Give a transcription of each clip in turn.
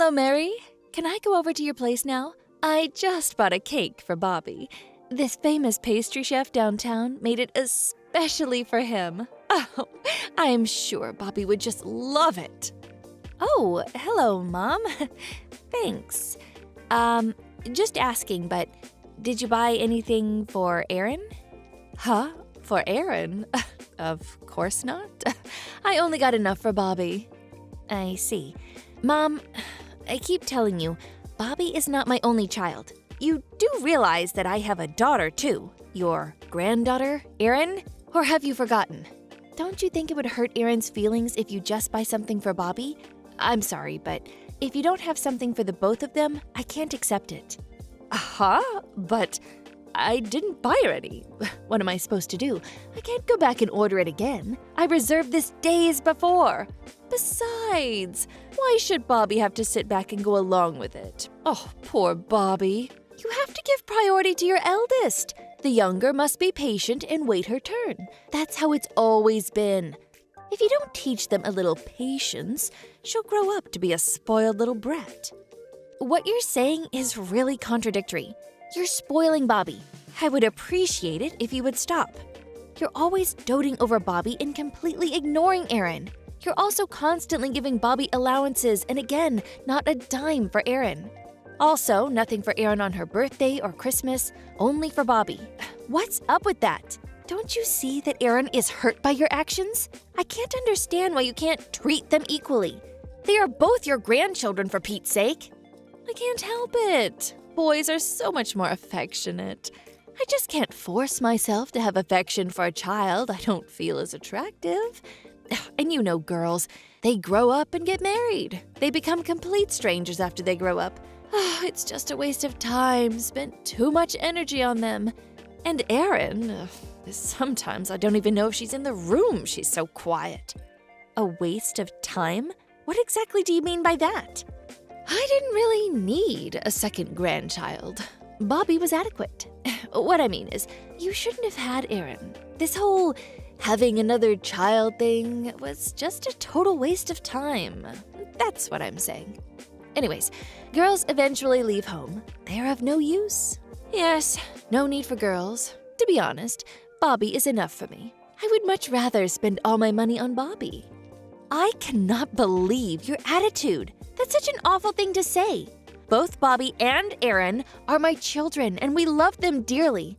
Hello, Mary. Can I go over to your place now? I just bought a cake for Bobby. This famous pastry chef downtown made it especially for him. Oh, I'm sure Bobby would just love it. Oh, hello, Mom. Thanks. Just asking, but did you buy anything for Aaron? Huh? For Aaron? Of course not. I only got enough for Bobby. I see. Mom, I keep telling you, Bobby is not my only child. You do realize that I have a daughter, too. Your granddaughter, Erin? Or have you forgotten? Don't you think it would hurt Aaron's feelings if you just buy something for Bobby? I'm sorry, but if you don't have something for the both of them, I can't accept it. But I didn't buy her any. What am I supposed to do? I can't go back and order it again. I reserved this days before. Besides, why should Bobby have to sit back and go along with it? Oh, poor Bobby. You have to give priority to your eldest. The younger must be patient and wait her turn. That's how it's always been. If you don't teach them a little patience, she'll grow up to be a spoiled little brat. What you're saying is really contradictory. You're spoiling Bobby. I would appreciate it if you would stop. You're always doting over Bobby and completely ignoring Aaron. You're also constantly giving Bobby allowances and again, not a dime for Aaron. Also, nothing for Aaron on her birthday or Christmas, only for Bobby. What's up with that? Don't you see that Aaron is hurt by your actions? I can't understand why you can't treat them equally. They are both your grandchildren, for Pete's sake. I can't help it. Boys are so much more affectionate. I just can't force myself to have affection for a child I don't feel is attractive. And you know girls, they grow up and get married. They become complete strangers after they grow up. It's just a waste of time, spent too much energy on them. And Erin, sometimes I don't even know if she's in the room, she's so quiet. A waste of time? What exactly do you mean by that? I didn't really need a second grandchild. Bobby was adequate. What I mean is, you shouldn't have had Erin. This whole having another child thing was just a total waste of time. That's what I'm saying. Anyways, girls eventually leave home. They're of no use. Yes, no need for girls. To be honest, Bobby is enough for me. I would much rather spend all my money on Bobby. I cannot believe your attitude. That's such an awful thing to say. Both Bobby and Aaron are my children, and we love them dearly.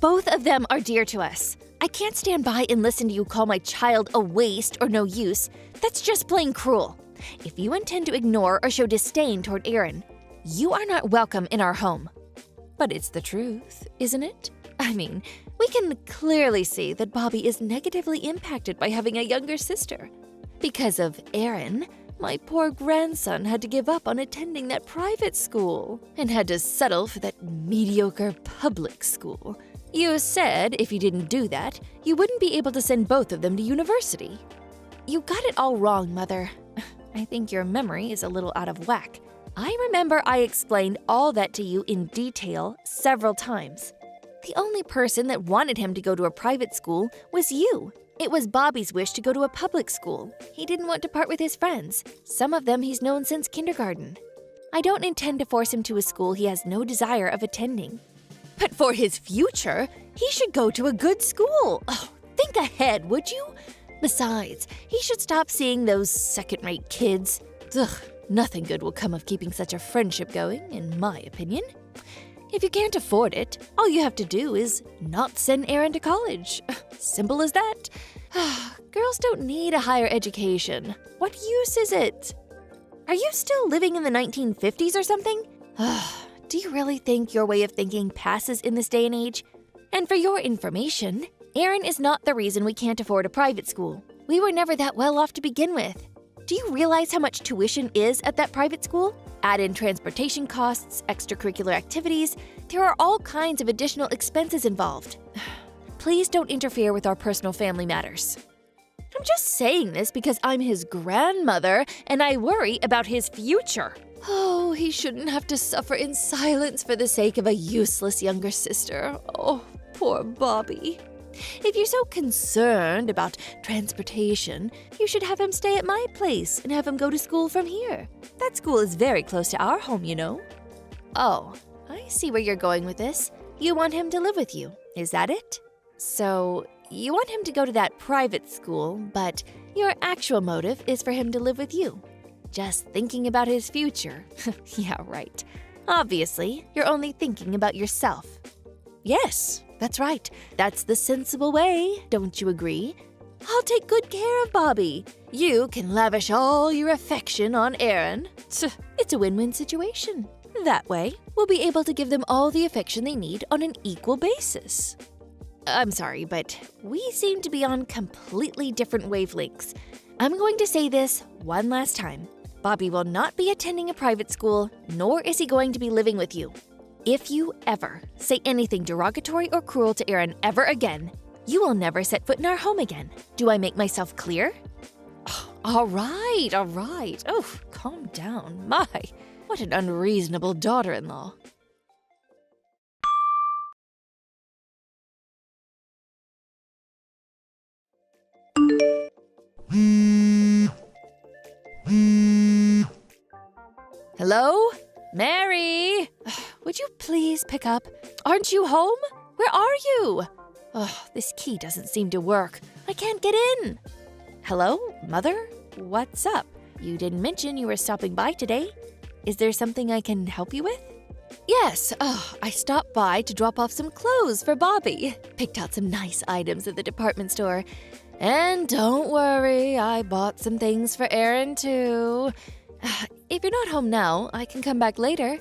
Both of them are dear to us. I can't stand by and listen to you call my child a waste or no use. That's just plain cruel. If you intend to ignore or show disdain toward Aaron, you are not welcome in our home. But it's the truth, isn't it? I mean, we can clearly see that Bobby is negatively impacted by having a younger sister. Because of Aaron, my poor grandson had to give up on attending that private school and had to settle for that mediocre public school. You said if you didn't do that, you wouldn't be able to send both of them to university. You got it all wrong, Mother. I think your memory is a little out of whack. I remember I explained all that to you in detail several times. The only person that wanted him to go to a private school was you. It was Bobby's wish to go to a public school. He didn't want to part with his friends. Some of them he's known since kindergarten. I don't intend to force him to a school he has no desire of attending. But for his future, he should go to a good school. Oh, think ahead, would you? Besides, he should stop seeing those second-rate kids. Ugh, nothing good will come of keeping such a friendship going, in my opinion. If you can't afford it, all you have to do is not send Aaron to college. Simple as that. Girls don't need a higher education. What use is it? Are you still living in the 1950s or something? Do you really think your way of thinking passes in this day and age? And for your information, Aaron is not the reason we can't afford a private school. We were never that well off to begin with. Do you realize how much tuition is at that private school? Add in transportation costs, extracurricular activities, there are all kinds of additional expenses involved. Please don't interfere with our personal family matters. I'm just saying this because I'm his grandmother and I worry about his future. Oh, he shouldn't have to suffer in silence for the sake of a useless younger sister. Oh, poor Bobby. If you're so concerned about transportation, you should have him stay at my place and have him go to school from here. That school is very close to our home, you know. Oh, I see where you're going with this. You want him to live with you, is that it? So, you want him to go to that private school, but your actual motive is for him to live with you. Just thinking about his future. Yeah, right. Obviously, you're only thinking about yourself. Yes, that's right. That's the sensible way, don't you agree? I'll take good care of Bobby. You can lavish all your affection on Aaron. It's a win-win situation. That way, we'll be able to give them all the affection they need on an equal basis. I'm sorry, but we seem to be on completely different wavelengths. I'm going to say this one last time. Bobby will not be attending a private school, nor is he going to be living with you. If you ever say anything derogatory or cruel to Aaron ever again, you will never set foot in our home again. Do I make myself clear? Oh, all right. Oh, calm down. My, what an unreasonable daughter-in-law. Hello? Mary? Would you please pick up? Aren't you home? Where are you? Oh, this key doesn't seem to work. I can't get in. Hello, Mother? What's up? You didn't mention you were stopping by today. Is there something I can help you with? Yes, I stopped by to drop off some clothes for Bobby. Picked out some nice items at the department store. And don't worry, I bought some things for Aaron too. If you're not home now, I can come back later.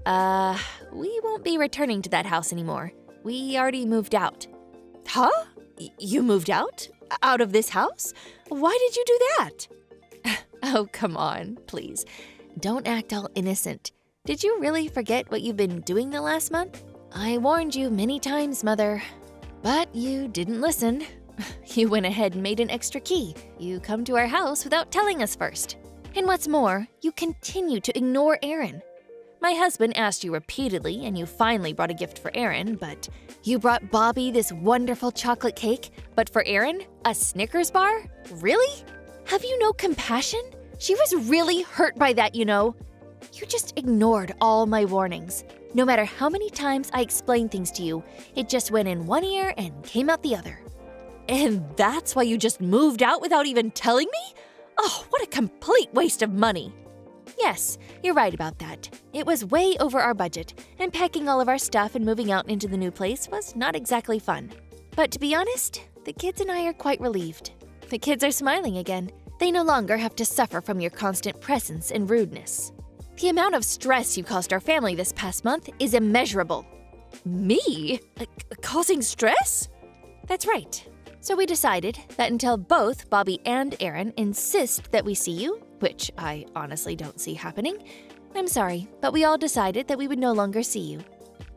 We won't be returning to that house anymore. We already moved out. Huh? You moved out? Out of this house? Why did you do that? Oh, come on, please. Don't act all innocent. Did you really forget what you've been doing the last month? I warned you many times, Mother. But you didn't listen. You went ahead and made an extra key. You come to our house without telling us first. And what's more, you continue to ignore Aaron. My husband asked you repeatedly, and you finally brought a gift for Aaron, but you brought Bobby this wonderful chocolate cake, but for Aaron, a Snickers bar? Really? Have you no compassion? She was really hurt by that, you know. You just ignored all my warnings. No matter how many times I explained things to you, it just went in one ear and came out the other. And that's why you just moved out without even telling me? Oh, what a complete waste of money. Yes, you're right about that. It was way over our budget, and packing all of our stuff and moving out into the new place was not exactly fun. But to be honest, the kids and I are quite relieved. The kids are smiling again. They no longer have to suffer from your constant presence and rudeness. The amount of stress you caused our family this past month is immeasurable. Me? Causing stress? That's right. So we decided that until both Bobby and Aaron insist that we see you, which I honestly don't see happening, I'm sorry, but we all decided that we would no longer see you.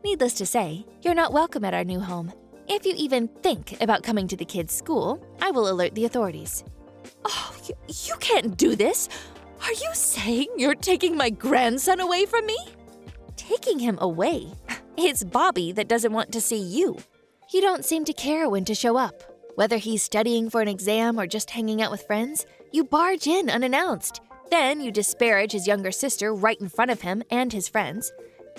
Needless to say, you're not welcome at our new home. If you even think about coming to the kids' school, I will alert the authorities. Oh, you can't do this! Are you saying you're taking my grandson away from me? Taking him away? It's Bobby that doesn't want to see you. You don't seem to care when to show up. Whether he's studying for an exam or just hanging out with friends, you barge in unannounced. Then you disparage his younger sister right in front of him and his friends,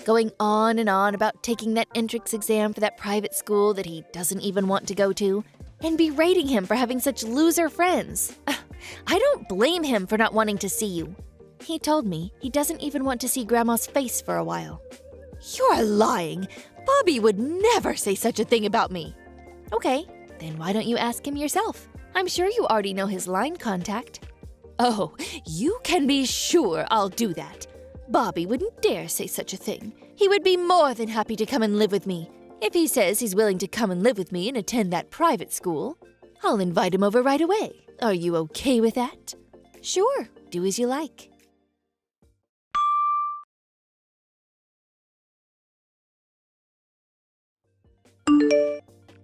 going on and on about taking that entrance exam for that private school that he doesn't even want to go to, and berating him for having such loser friends. I don't blame him for not wanting to see you. He told me he doesn't even want to see Grandma's face for a while. You're lying. Bobby would never say such a thing about me. Okay. Then why don't you ask him yourself? I'm sure you already know his line contact. Oh, you can be sure I'll do that. Bobby wouldn't dare say such a thing. He would be more than happy to come and live with me. If he says he's willing to come and live with me and attend that private school, I'll invite him over right away. Are you okay with that? Sure, do as you like.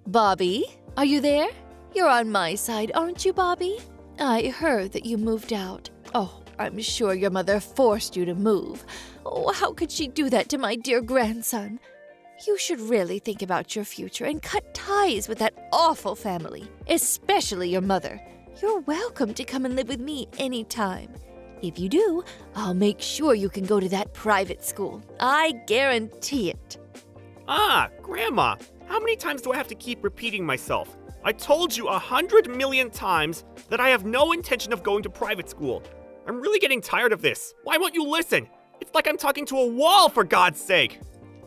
Bobby? Are you there? You're on my side, aren't you, Bobby? I heard that you moved out. Oh, I'm sure your mother forced you to move. Oh, how could she do that to my dear grandson? You should really think about your future and cut ties with that awful family, especially your mother. You're welcome to come and live with me anytime. If you do, I'll make sure you can go to that private school. I guarantee it. Grandma, how many times do I have to keep repeating myself? I told you 100 million times that I have no intention of going to private school. I'm really getting tired of this. Why won't you listen? It's like I'm talking to a wall, for God's sake.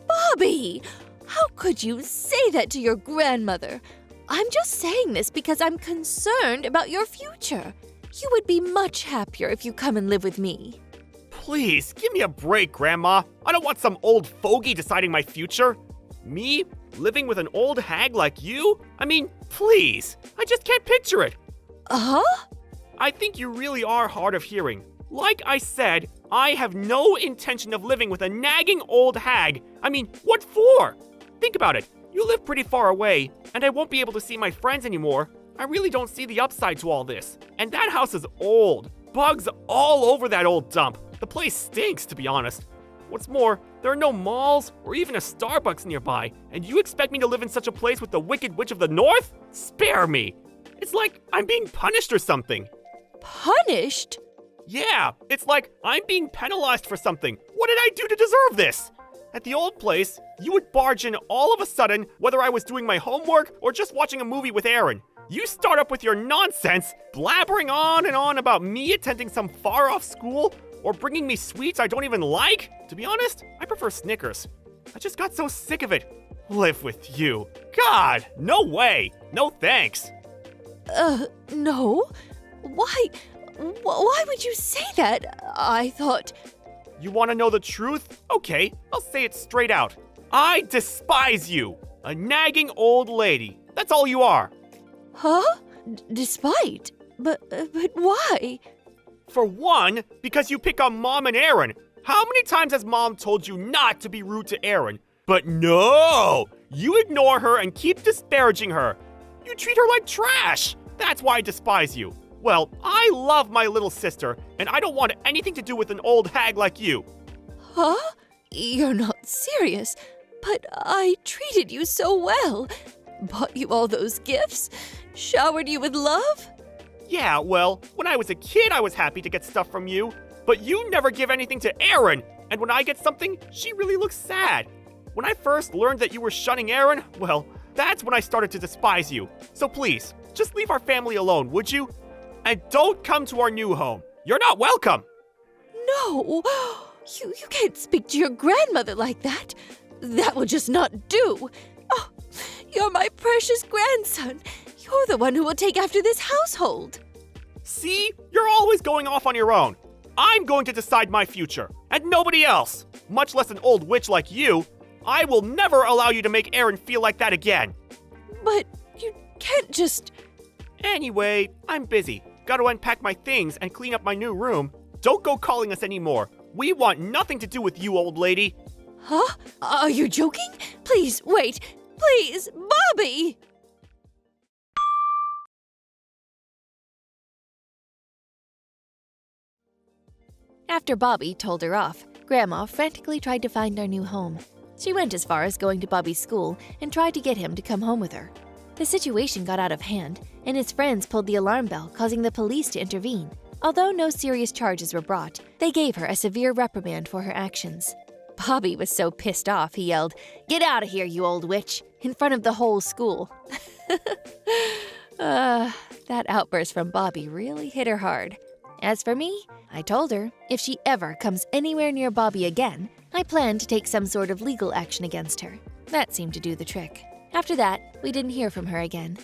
Bobby, how could you say that to your grandmother? I'm just saying this because I'm concerned about your future. You would be much happier if you come and live with me. Please, give me a break, Grandma. I don't want some old fogey deciding my future. Me? Living with an old hag like you? I mean, please. I just can't picture it. I think you really are hard of hearing. Like I said, I have no intention of living with a nagging old hag. I mean, what for? Think about it. You live pretty far away, and I won't be able to see my friends anymore. I really don't see the upside to all this. And that house is old. Bugs all over that old dump. The place stinks, to be honest. What's more, there are no malls or even a Starbucks nearby, and you expect me to live in such a place with the Wicked Witch of the North? Spare me! It's like I'm being punished or something. Punished? Yeah, it's like I'm being penalized for something. What did I do to deserve this? At the old place, you would barge in all of a sudden, whether I was doing my homework or just watching a movie with Aaron. You start up with your nonsense, blabbering on and on about me attending some far-off school or bringing me sweets I don't even like. To be honest, I prefer Snickers. I just got so sick of it. Live with you. God, no way. No thanks. No. Why would you say that? I thought... You want to know the truth? Okay, I'll say it straight out. I despise you. A nagging old lady. That's all you are. Huh? Despite? But why? For one, because you pick on Mom and Aaron. How many times has Mom told you not to be rude to Aaron? But no! You ignore her and keep disparaging her. You treat her like trash. That's why I despise you. Well, I love my little sister, and I don't want anything to do with an old hag like you. Huh? You're not serious. But I treated you so well. Bought you all those gifts. Showered you with love. Yeah, well, when I was a kid, I was happy to get stuff from you. But you never give anything to Aaron. And when I get something, she really looks sad. When I first learned that you were shunning Aaron, well, that's when I started to despise you. So please, just leave our family alone, would you? And don't come to our new home. You're not welcome. No, you can't speak to your grandmother like that. That will just not do. Oh, you're my precious grandson. You're the one who will take after this household. See? You're always going off on your own. I'm going to decide my future, and nobody else. Much less an old witch like you. I will never allow you to make Aaron feel like that again. But you can't just... Anyway, I'm busy. Got to unpack my things and clean up my new room. Don't go calling us anymore. We want nothing to do with you, old lady. Huh? Are you joking? Please, wait. Please, Bobby! After Bobby told her off, Grandma frantically tried to find our new home. She went as far as going to Bobby's school and tried to get him to come home with her. The situation got out of hand, and his friends pulled the alarm bell, causing the police to intervene. Although no serious charges were brought, they gave her a severe reprimand for her actions. Bobby was so pissed off, he yelled, "Get out of here, you old witch!" in front of the whole school. That outburst from Bobby really hit her hard. As for me, I told her if she ever comes anywhere near Bobby again, I plan to take some sort of legal action against her. That seemed to do the trick. After that, we didn't hear from her again.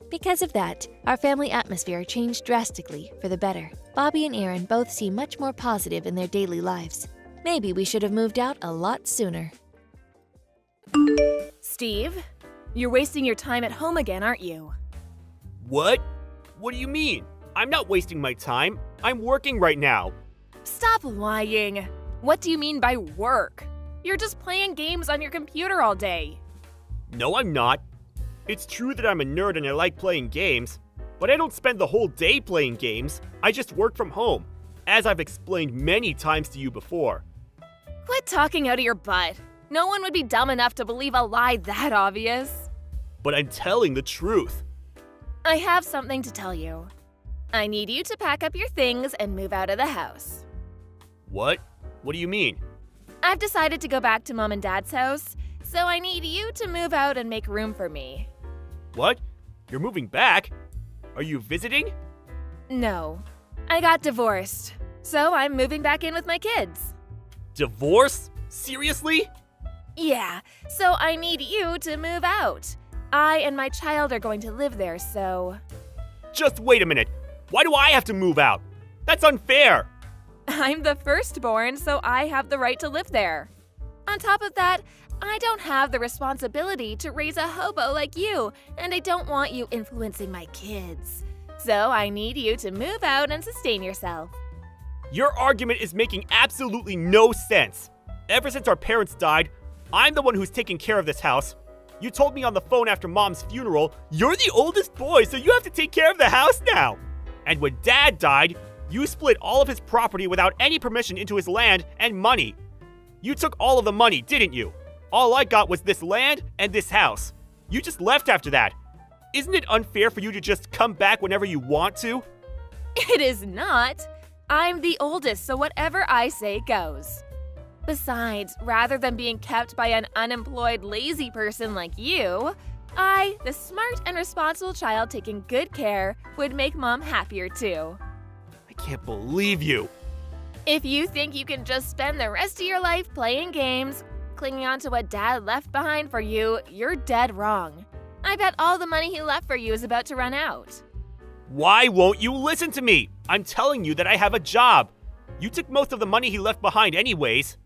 Because of that, our family atmosphere changed drastically for the better. Bobby and Aaron both seem much more positive in their daily lives. Maybe we should have moved out a lot sooner. Steve, you're wasting your time at home again, aren't you? What? What do you mean? I'm not wasting my time. I'm working right now. Stop lying. What do you mean by work? You're just playing games on your computer all day. No, I'm not. It's true that I'm a nerd and I like playing games, but I don't spend the whole day playing games. I just work from home, as I've explained many times to you before. Quit talking out of your butt. No one would be dumb enough to believe a lie that obvious. But I'm telling the truth. I have something to tell you. I need you to pack up your things and move out of the house. What? What do you mean? I've decided to go back to Mom and Dad's house, so I need you to move out and make room for me. What? You're moving back? Are you visiting? No. I got divorced, so I'm moving back in with my kids. Divorce? Seriously? Yeah, so I need you to move out. I and my child are going to live there, so… Just wait a minute. Why do I have to move out? That's unfair. I'm the firstborn, so I have the right to live there. On top of that, I don't have the responsibility to raise a hobo like you, and I don't want you influencing my kids. So I need you to move out and sustain yourself. Your argument is making absolutely no sense. Ever since our parents died, I'm the one who's taking care of this house. You told me on the phone after Mom's funeral, you're the oldest boy, so you have to take care of the house now. And when Dad died, you split all of his property without any permission into his land and money. You took all of the money, didn't you? All I got was this land and this house. You just left after that. Isn't it unfair for you to just come back whenever you want to? It is not. I'm the oldest, so whatever I say goes. Besides, rather than being kept by an unemployed, lazy person like you, I, the smart and responsible child taking good care, would make Mom happier too. I can't believe you. If you think you can just spend the rest of your life playing games, clinging on to what Dad left behind for you, you're dead wrong. I bet all the money he left for you is about to run out. Why won't you listen to me? I'm telling you that I have a job. You took most of the money he left behind anyways.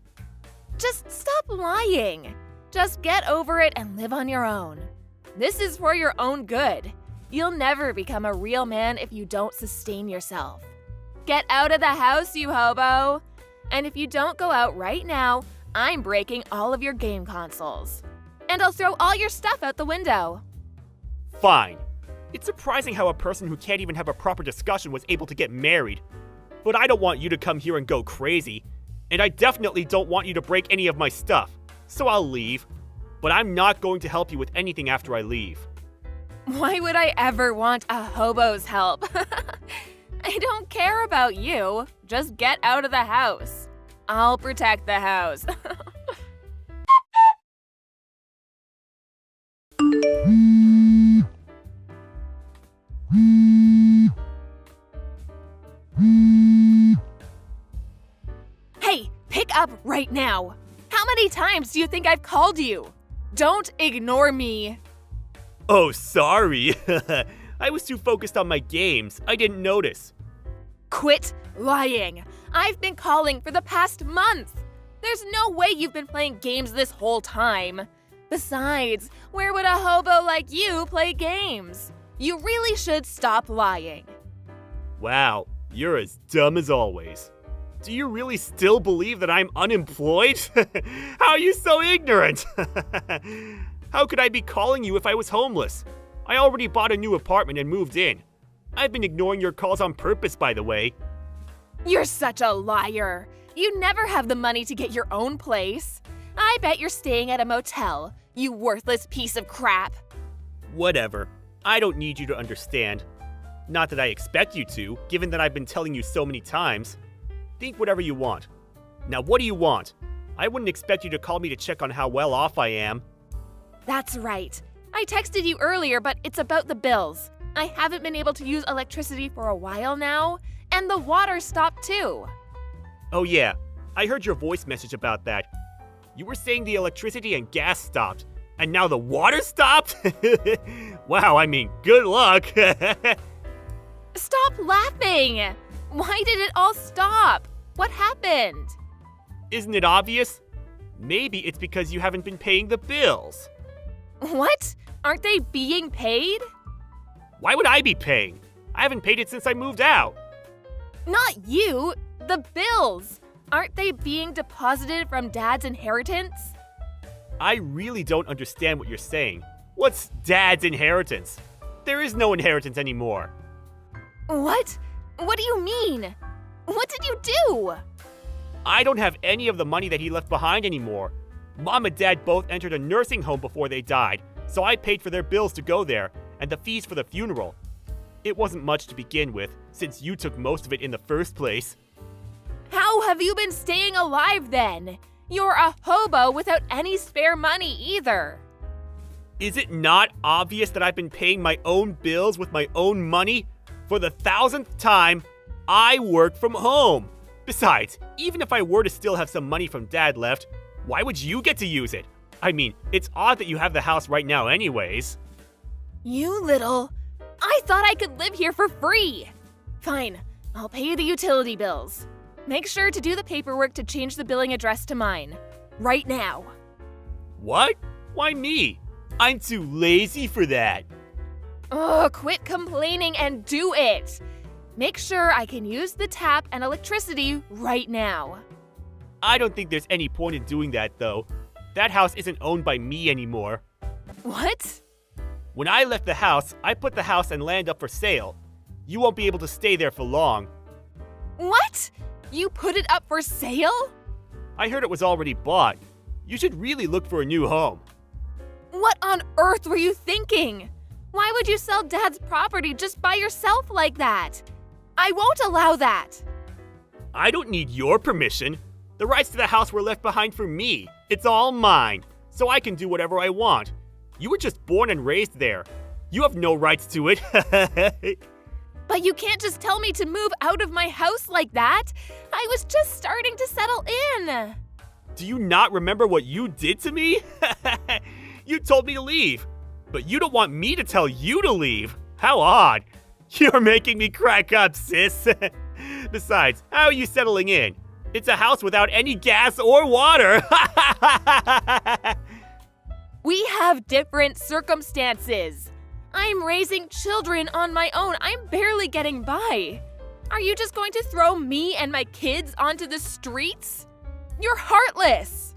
Just stop lying. Just get over it and live on your own. This is for your own good. You'll never become a real man if you don't sustain yourself. Get out of the house, you hobo! And if you don't go out right now, I'm breaking all of your game consoles. And I'll throw all your stuff out the window. Fine. It's surprising how a person who can't even have a proper discussion was able to get married. But I don't want you to come here and go crazy. And I definitely don't want you to break any of my stuff. So I'll leave. But I'm not going to help you with anything after I leave. Why would I ever want a hobo's help? I don't care about you. Just get out of the house. I'll protect the house. Hey, pick up right now. How many times do you think I've called you? Don't ignore me. Oh, sorry. I was too focused on my games. I didn't notice. Quit lying. I've been calling for the past month. There's no way you've been playing games this whole time. Besides, where would a hobo like you play games? You really should stop lying. Wow, you're as dumb as always. Do you really still believe that I'm unemployed? How are you so ignorant? How could I be calling you if I was homeless? I already bought a new apartment and moved in. I've been ignoring your calls on purpose, by the way. You're such a liar. You never have the money to get your own place. I bet you're staying at a motel, you worthless piece of crap. Whatever. I don't need you to understand. Not that I expect you to, given that I've been telling you so many times. Think whatever you want. Now, what do you want? I wouldn't expect you to call me to check on how well off I am. That's right. I texted you earlier, but it's about the bills. I haven't been able to use electricity for a while now, and the water stopped too. Oh yeah, I heard your voice message about that. You were saying the electricity and gas stopped, and now the water stopped? Wow, I mean, good luck. Stop laughing! Why did it all stop? What happened? Isn't it obvious? Maybe it's because you haven't been paying the bills. What? Aren't they being paid? Why would I be paying? I haven't paid it since I moved out. Not you! The bills! Aren't they being deposited from Dad's inheritance? I really don't understand what you're saying. What's Dad's inheritance? There is no inheritance anymore. What? What do you mean? What did you do? I don't have any of the money that he left behind anymore. Mom and Dad both entered a nursing home before they died, so I paid for their bills to go there and the fees for the funeral. It wasn't much to begin with, since you took most of it in the first place. How have you been staying alive then? You're a hobo without any spare money either. Is it not obvious that I've been paying my own bills with my own money? For the 1000th time, I work from home. Besides, even if I were to still have some money from Dad left, why would you get to use it? I mean, it's odd that you have the house right now anyways. You little... I thought I could live here for free. Fine, I'll pay the utility bills. Make sure to do the paperwork to change the billing address to mine. Right now. What? Why me? I'm too lazy for that. Ugh, quit complaining and do it. Make sure I can use the tap and electricity right now. I don't think there's any point in doing that, though. That house isn't owned by me anymore. What? When I left the house, I put the house and land up for sale. You won't be able to stay there for long. What? You put it up for sale? I heard it was already bought. You should really look for a new home. What on earth were you thinking? Why would you sell Dad's property just by yourself like that? I won't allow that. I don't need your permission. The rights to the house were left behind for me. It's all mine, so I can do whatever I want. You were just born and raised there. You have no rights to it. But you can't just tell me to move out of my house like that. I was just starting to settle in. Do you not remember what you did to me? You told me to leave, but you don't want me to tell you to leave. How odd. You're making me crack up, sis. Besides, how are you settling in? It's a house without any gas or water. We have different circumstances. I'm raising children on my own. I'm barely getting by. Are you just going to throw me and my kids onto the streets? You're heartless.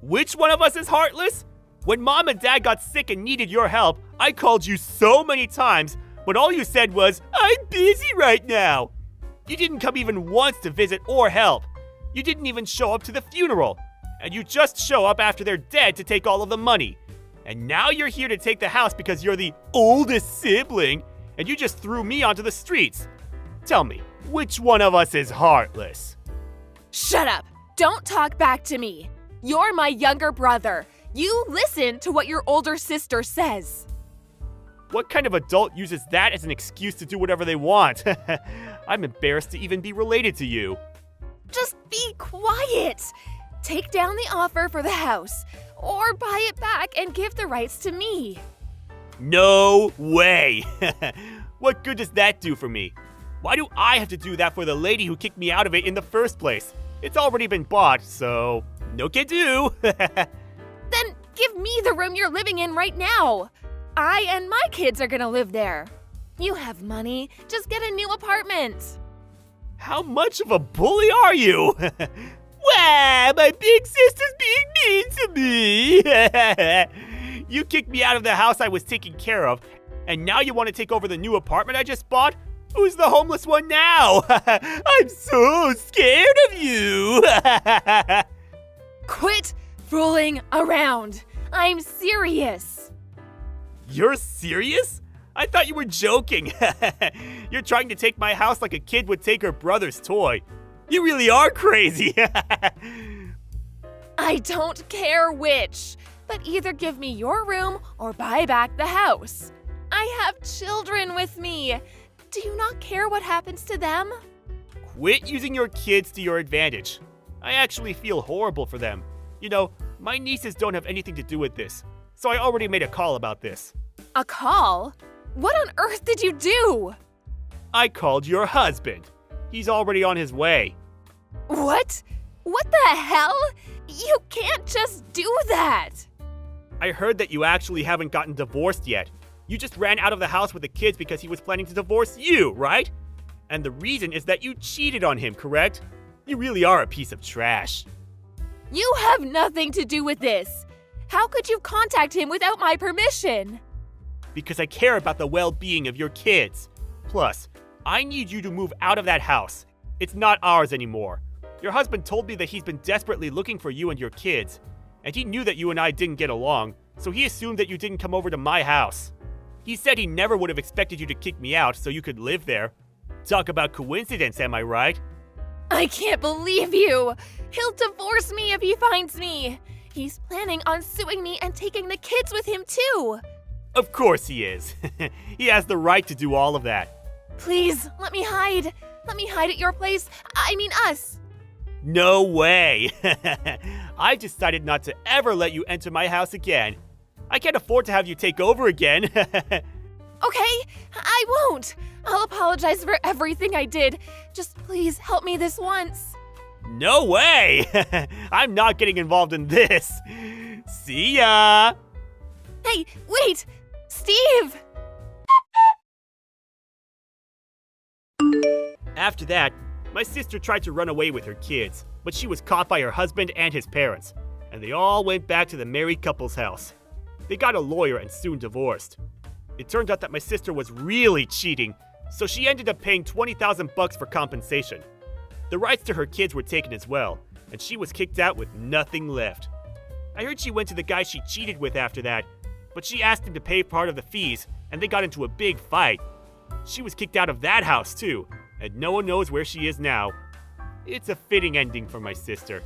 Which one of us is heartless? When Mom and Dad got sick and needed your help, I called you so many times, but all you said was, "I'm busy right now." You didn't come even once to visit or help. You didn't even show up to the funeral. And you just show up after they're dead to take all of the money. And now you're here to take the house because you're the oldest sibling, and you just threw me onto the streets. Tell me, which one of us is heartless? Shut up. Don't talk back to me. You're my younger brother. You listen to what your older sister says. What kind of adult uses that as an excuse to do whatever they want? I'm embarrassed to even be related to you. Just be quiet. Take down the offer for the house, or buy it back and give the rights to me. No way! What good does that do for me? Why do I have to do that for the lady who kicked me out of it in the first place? It's already been bought, so no can do. Then give me the room you're living in right now. I and my kids are gonna live there. You have money, just get a new apartment. How much of a bully are you? Wow, my big sister's being mean to me. You kicked me out of the house I was taking care of, and now you want to take over the new apartment I just bought? Who's the homeless one now? I'm so scared of you. Quit fooling around. I'm serious. You're serious? I thought you were joking. You're trying to take my house like a kid would take her brother's toy. You really are crazy. I don't care which, but either give me your room or buy back the house. I have children with me. Do you not care what happens to them? Quit using your kids to your advantage. I actually feel horrible for them. You know, my nieces don't have anything to do with this, so I already made a call about this. A call? What on earth did you do? I called your husband. He's already on his way. What? What the hell? You can't just do that. I heard that you actually haven't gotten divorced yet. You just ran out of the house with the kids because he was planning to divorce you, right? And the reason is that you cheated on him, correct? You really are a piece of trash. You have nothing to do with this. How could you contact him without my permission? Because I care about the well-being of your kids. Plus, I need you to move out of that house. It's not ours anymore. Your husband told me that he's been desperately looking for you and your kids. and he knew that you and I didn't get along, so he assumed that you didn't come over to my house. He said he never would have expected you to kick me out so you could live there. Talk about coincidence, am I right? I can't believe you! He'll divorce me if he finds me! He's planning on suing me and taking the kids with him too! Of course he is. He has the right to do all of that. Please, let me hide! Let me hide at your place. I mean us! No way! I decided not to ever let you enter my house again. I can't afford to have you take over again. Okay, I won't! I'll apologize for everything I did. Just please help me this once. No way! I'm not getting involved in this. See ya! Hey, wait! Steve! After that, my sister tried to run away with her kids, but she was caught by her husband and his parents, and they all went back to the married couple's house. They got a lawyer and soon divorced. It turned out that my sister was really cheating, so she ended up paying $20,000 for compensation. The rights to her kids were taken as well, and she was kicked out with nothing left. I heard she went to the guy she cheated with after that, but she asked him to pay part of the fees, and they got into a big fight. She was kicked out of that house too, and no one knows where she is now. It's a fitting ending for my sister.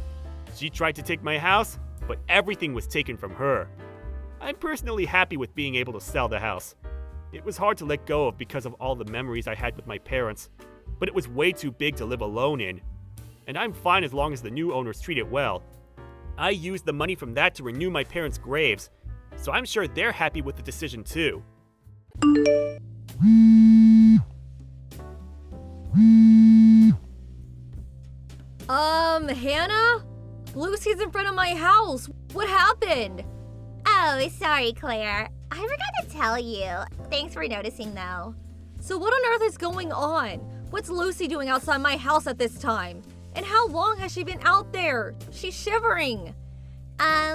She tried to take my house, but everything was taken from her. I'm personally happy with being able to sell the house. It was hard to let go of because of all the memories I had with my parents, but it was way too big to live alone in. And I'm fine as long as the new owners treat it well. I used the money from that to renew my parents' graves, so I'm sure they're happy with the decision too. Hannah? Lucy's in front of my house. What happened? Oh, sorry, Claire. I forgot to tell you. Thanks for noticing, though. So what on earth is going on? What's Lucy doing outside my house at this time? And how long has she been out there? She's shivering.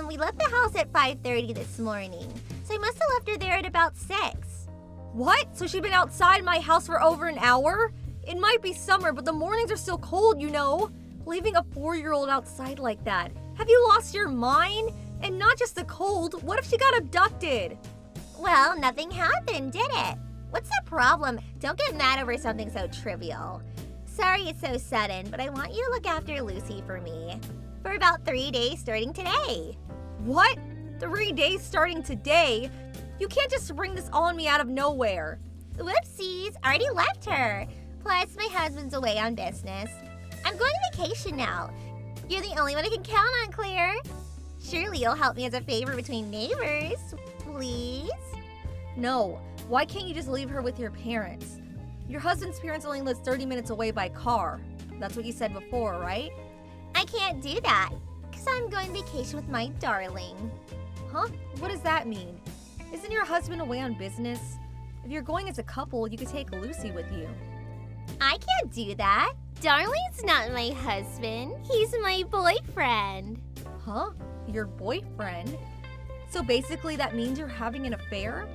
We left the house at 5:30 this morning, so I must have left her there at about 6. What? So she's been outside my house for over an hour? It might be summer, but the mornings are still cold, you know. Leaving a 4-year-old outside like that. Have you lost your mind? And not just the cold, what if she got abducted? Well, nothing happened, did it? What's the problem? Don't get mad over something so trivial. Sorry it's so sudden, but I want you to look after Lucy for me. For about 3 days starting today. What? 3 days starting today? You can't just spring this on me out of nowhere. Whoopsies, already left her. Plus, my husband's away on business. I'm going on vacation now. You're the only one I can count on, Claire. Surely you'll help me as a favor between neighbors, please? No, why can't you just leave her with your parents? Your husband's parents only live 30 minutes away by car. That's what you said before, right? I can't do that, because I'm going vacation with my darling. Huh? What does that mean? Isn't your husband away on business? If you're going as a couple, you could take Lucy with you. I can't do that. Darling's not my husband. He's my boyfriend. Huh? Your boyfriend? So basically that means you're having an affair?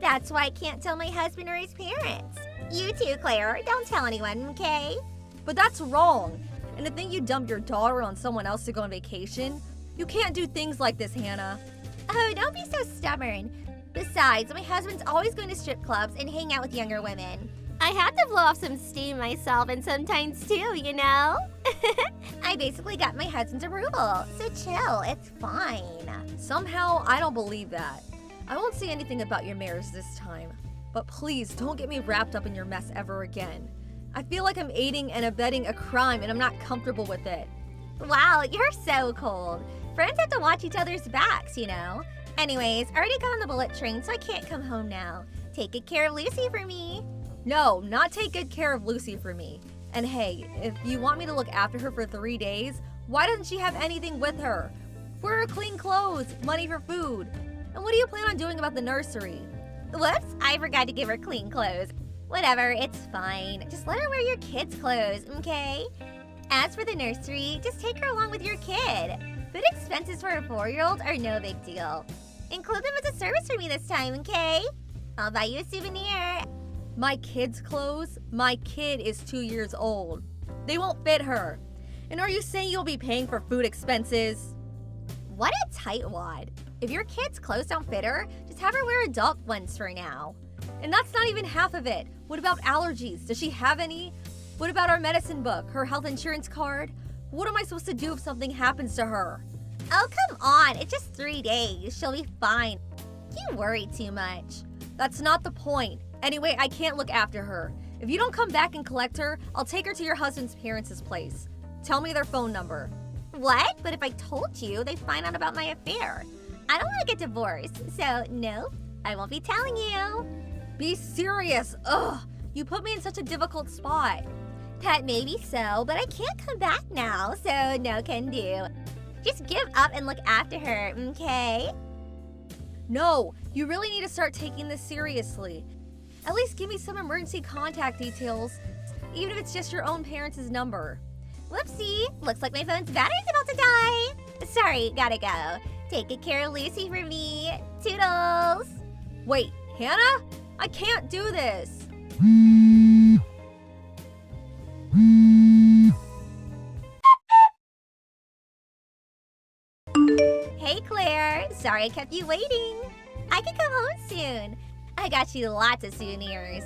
That's why I can't tell my husband or his parents. You too, Claire. Don't tell anyone, okay? But that's wrong. And to think you dump your daughter on someone else to go on vacation? You can't do things like this, Hannah. Oh, don't be so stubborn. Besides, my husband's always going to strip clubs and hang out with younger women. I have to blow off some steam myself and sometimes too, you know? I basically got my husband's approval, so chill, it's fine. Somehow, I don't believe that. I won't say anything about your marriage this time. But please, don't get me wrapped up in your mess ever again. I feel like I'm aiding and abetting a crime and I'm not comfortable with it. Wow, you're so cold. Friends have to watch each other's backs, you know? Anyways, I already got on the bullet train, so I can't come home now. Take good care of Lucy for me. No, not take good care of Lucy for me. And hey, if you want me to look after her for 3 days, why doesn't she have anything with her? Where are clean clothes, money for food? And what do you plan on doing about the nursery? Whoops, I forgot to give her clean clothes. Whatever, it's fine. Just let her wear your kids' clothes, okay? As for the nursery, just take her along with your kid. Food expenses for a 4-year-old are no big deal. Include them as a service for me this time, okay? I'll buy you a souvenir. My kid's clothes? My kid is 2 years old. They won't fit her. And are you saying you'll be paying for food expenses? What a tightwad. If your kid's clothes don't fit her, just have her wear adult ones for now. And that's not even half of it. What about allergies? Does she have any? What about our medicine book, her health insurance card? What am I supposed to do if something happens to her? Oh, come on. It's just 3 days. She'll be fine. You worry too much. That's not the point. Anyway, I can't look after her. If you don't come back and collect her, I'll take her to your husband's parents' place. Tell me their phone number. What? But if I told you, they'd find out about my affair. I don't want to get divorced, so no, I won't be telling you. Be serious. Ugh, you put me in such a difficult spot. That may be so, but I can't come back now, so no can do. Just give up and look after her, okay? No, you really need to start taking this seriously. At least give me some emergency contact details, even if it's just your own parents' number. Whoopsie, looks like my phone's battery's about to die. Sorry, gotta go. Take good care of Lucy for me. Toodles. Wait, Hannah? I can't do this. Hey, Claire. Sorry I kept you waiting. I can come home soon. I got you lots of souvenirs.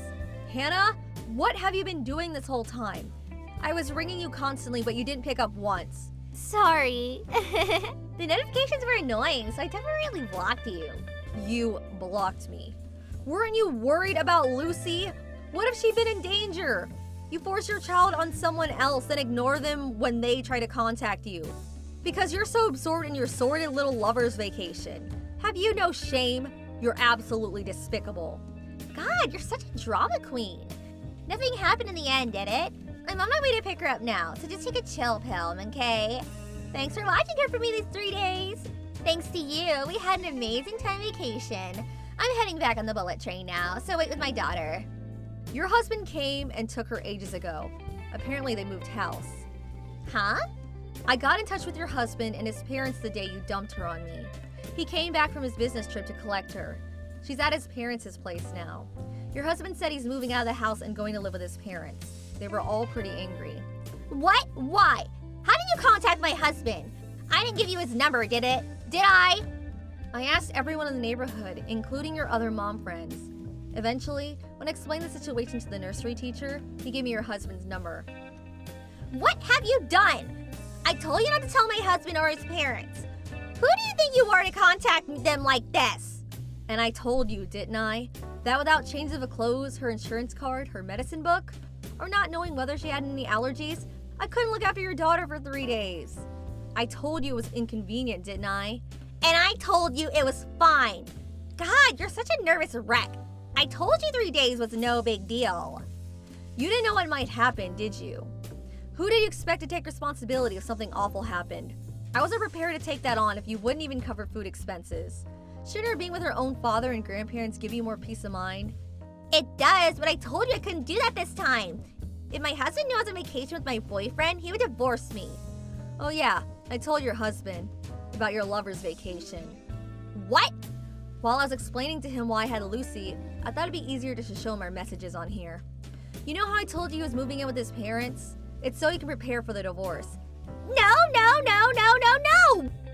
Hannah, what have you been doing this whole time? I was ringing you constantly, but you didn't pick up once. Sorry. The notifications were annoying, so I temporarily blocked you. You blocked me. Weren't you worried about Lucy? What if she'd been in danger? You force your child on someone else, then ignore them when they try to contact you. Because you're so absorbed in your sordid little lover's vacation. Have you no shame? You're absolutely despicable. God, you're such a drama queen. Nothing happened in the end, did it? I'm on my way to pick her up now, so just take a chill pill, okay? Thanks for watching her for me these 3 days. Thanks to you, we had an amazing time vacation. I'm heading back on the bullet train now, so wait with my daughter. Your husband came and took her ages ago. Apparently they moved house. Huh? I got in touch with your husband and his parents the day you dumped her on me. He came back from his business trip to collect her. She's at his parents' place now. Your husband said he's moving out of the house and going to live with his parents. They were all pretty angry. What? Why? How did you contact my husband? I didn't give you his number, did it? Did I? I asked everyone in the neighborhood, including your other mom friends. Eventually, when I explained the situation to the nursery teacher, he gave me your husband's number. What have you done? I told you not to tell my husband or his parents. Who do you think you are to contact them like this? And I told you, didn't I? That without changes of clothes, her insurance card, her medicine book, or not knowing whether she had any allergies, I couldn't look after your daughter for 3 days. I told you it was inconvenient, didn't I? And I told you it was fine. God, you're such a nervous wreck. I told you 3 days was no big deal. You didn't know what might happen, did you? Who did you expect to take responsibility if something awful happened? I wasn't prepared to take that on if you wouldn't even cover food expenses. Shouldn't her being with her own father and grandparents give you more peace of mind? It does, but I told you I couldn't do that this time. If my husband knew I was on vacation with my boyfriend, he would divorce me. Oh yeah, I told your husband about your lover's vacation. What? While I was explaining to him why I had Lucy, I thought it'd be easier just to show him our messages on here. You know how I told you he was moving in with his parents? It's so he can prepare for the divorce. No!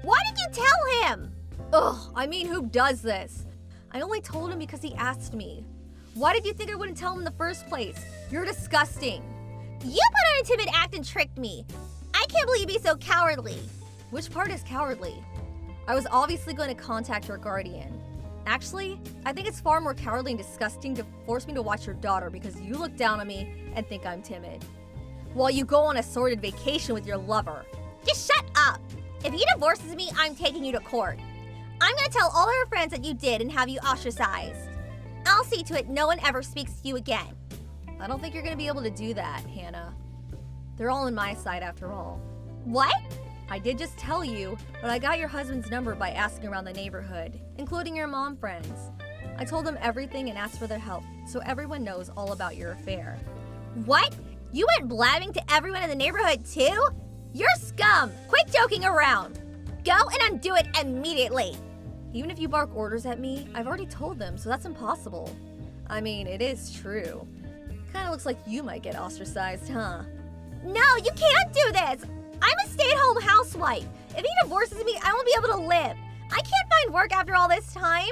Why did you tell him? Ugh, I mean, who does this? I only told him because he asked me. Why did you think I wouldn't tell him in the first place? You're disgusting. You put on a timid act and tricked me. I can't believe you'd be so cowardly. Which part is cowardly? I was obviously going to contact your guardian. Actually, I think it's far more cowardly and disgusting to force me to watch your daughter because you look down on me and think I'm timid. While you go on a sordid vacation with your lover. Just shut up. If he divorces me, I'm taking you to court. I'm gonna tell all her friends that you did and have you ostracized. I'll see to it no one ever speaks to you again. I don't think you're gonna be able to do that, Hannah. They're all on my side after all. What? I did just tell you, but I got your husband's number by asking around the neighborhood, including your mom friends. I told them everything and asked for their help, so everyone knows all about your affair. What? You went blabbing to everyone in the neighborhood too? You're scum! Quit joking around! Go and undo it immediately! Even if you bark orders at me, I've already told them, so that's impossible. I mean, it is true. Kinda looks like you might get ostracized, huh? No, you can't do this! I'm a stay-at-home housewife! housewife. If he divorces me, I won't be able to live. I can't find work after all this time.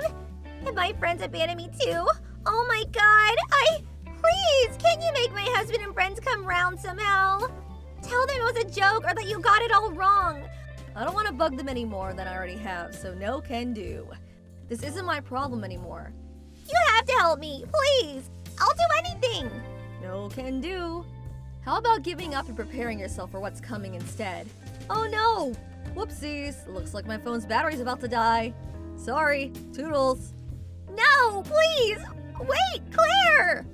And my friends abandon me too. Oh my god, Please, can't you make my husband and friends come round somehow? Tell them it was a joke or that you got it all wrong. I don't want to bug them any more than I already have, so no can do. This isn't my problem anymore. You have to help me, please. I'll do anything. No can do. How about giving up and preparing yourself for what's coming instead? Oh no! Whoopsies, looks like my phone's battery's about to die. Sorry, toodles. No, please. Wait, Claire!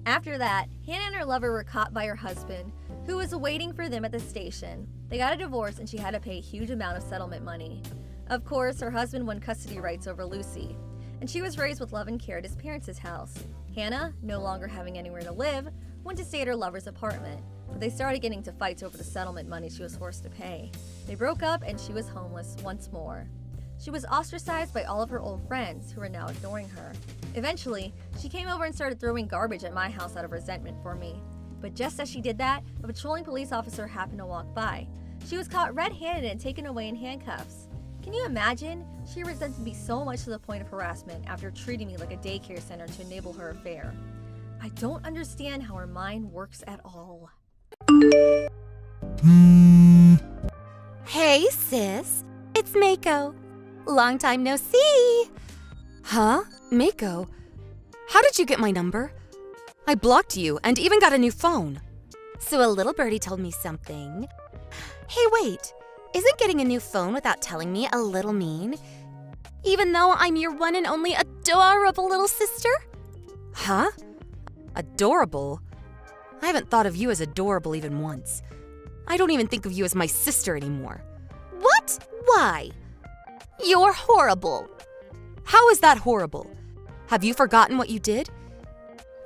After that, Hannah and her lover were caught by her husband, who was waiting for them at the station. They got a divorce and she had to pay a huge amount of settlement money. Of course, her husband won custody rights over Lucy, and she was raised with love and care at his parents' house. Hannah, no longer having anywhere to live, went to stay at her lover's apartment, but they started getting into fights over the settlement money she was forced to pay. They broke up and she was homeless once more. She was ostracized by all of her old friends, who were now ignoring her. Eventually, she came over and started throwing garbage at my house out of resentment for me. But just as she did that, a patrolling police officer happened to walk by. She was caught red-handed and taken away in handcuffs. Can you imagine? She resented me so much to the point of harassment after treating me like a daycare center to enable her affair. I don't understand how her mind works at all. Hey, sis. It's Mako. Long time no see. Huh? Mako? How did you get my number? I blocked you and even got a new phone. So a little birdie told me something. Hey, wait. Isn't getting a new phone without telling me a little mean? Even though I'm your one and only adorable little sister? Huh? Adorable? I haven't thought of you as adorable even once. I don't even think of you as my sister anymore. What? Why? You're horrible. How is that horrible? Have you forgotten what you did?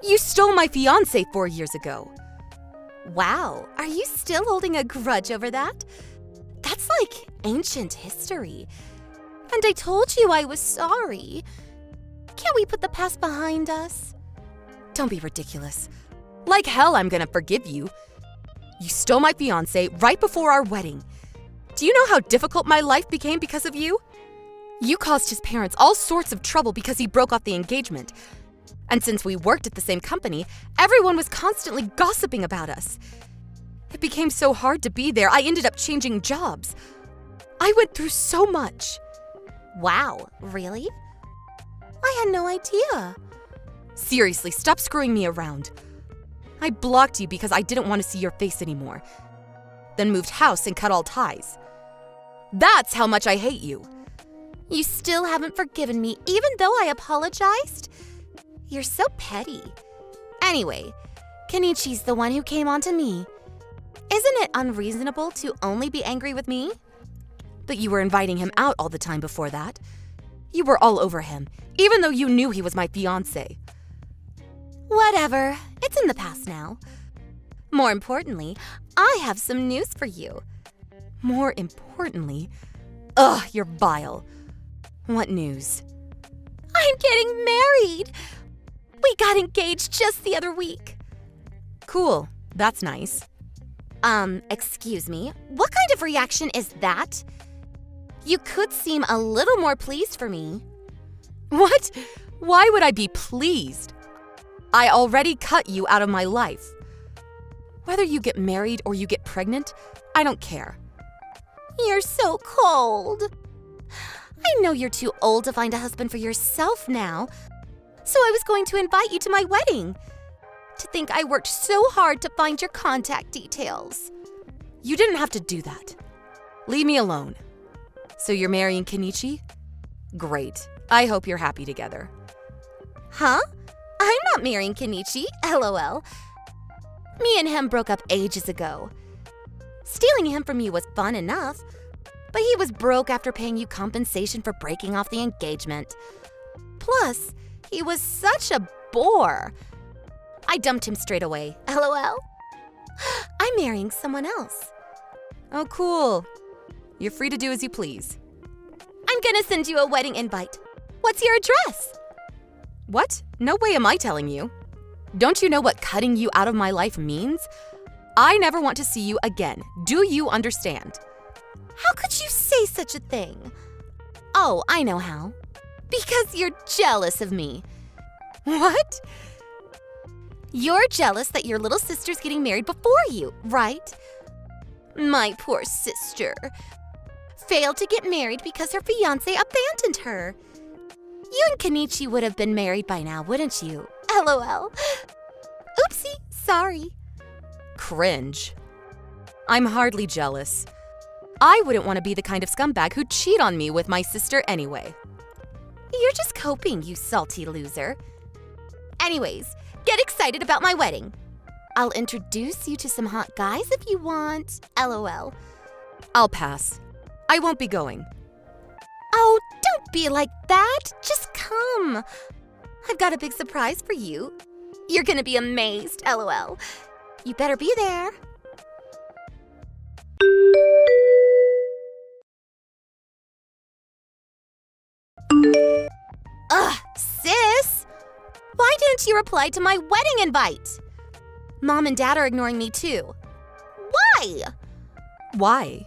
You stole my fiancé 4 years ago. Wow, are you still holding a grudge over that? That's like ancient history. And I told you I was sorry. Can't we put the past behind us? Don't be ridiculous. Like hell I'm gonna forgive you. You stole my fiancé right before our wedding. Do you know how difficult my life became because of you? You caused his parents all sorts of trouble because he broke off the engagement. And since we worked at the same company, everyone was constantly gossiping about us. It became so hard to be there, I ended up changing jobs. I went through so much. Wow, really? I had no idea. Seriously, stop screwing me around. I blocked you because I didn't want to see your face anymore. Then moved house and cut all ties. That's how much I hate you. You still haven't forgiven me, even though I apologized? You're so petty. Anyway, Kenichi's the one who came on to me. Isn't it unreasonable to only be angry with me? But you were inviting him out all the time before that. You were all over him, even though you knew he was my fiancé. Whatever, it's in the past now. More importantly, I have some news for you. More importantly? Ugh, you're vile. What news? I'm getting married! We got engaged just the other week. Cool, that's nice. Excuse me, what kind of reaction is that? You could seem a little more pleased for me. What? Why would I be pleased? I already cut you out of my life. Whether you get married or you get pregnant, I don't care. You're so cold. I know you're too old to find a husband for yourself now, so I was going to invite you to my wedding. To think I worked so hard to find your contact details. You didn't have to do that. Leave me alone. So you're marrying Kenichi? Great. I hope you're happy together. Huh? I'm not marrying Kenichi, LOL. Me and him broke up ages ago. Stealing him from you was fun enough, but he was broke after paying you compensation for breaking off the engagement. Plus, he was such a bore. I dumped him straight away, LOL. I'm marrying someone else. Oh, cool. You're free to do as you please. I'm gonna send you a wedding invite. What's your address? What? No way am I telling you. Don't you know what cutting you out of my life means? I never want to see you again. Do you understand? How could you say such a thing? Oh, I know how. Because you're jealous of me. What? You're jealous that your little sister's getting married before you, right? My poor sister. Failed to get married because her fiancé abandoned her. You and Kenichi would have been married by now, wouldn't you? LOL. Oopsie, sorry. Cringe. I'm hardly jealous. I wouldn't want to be the kind of scumbag who'd cheat on me with my sister anyway. You're just coping, you salty loser. Anyways, get excited about my wedding. I'll introduce you to some hot guys if you want. LOL. I'll pass. I won't be going. Oh, don't be like that. Just come. I've got a big surprise for you. You're gonna be amazed. LOL. You better be there. Ugh, sis! Why didn't you reply to my wedding invite? Mom and Dad are ignoring me too. Why? Why?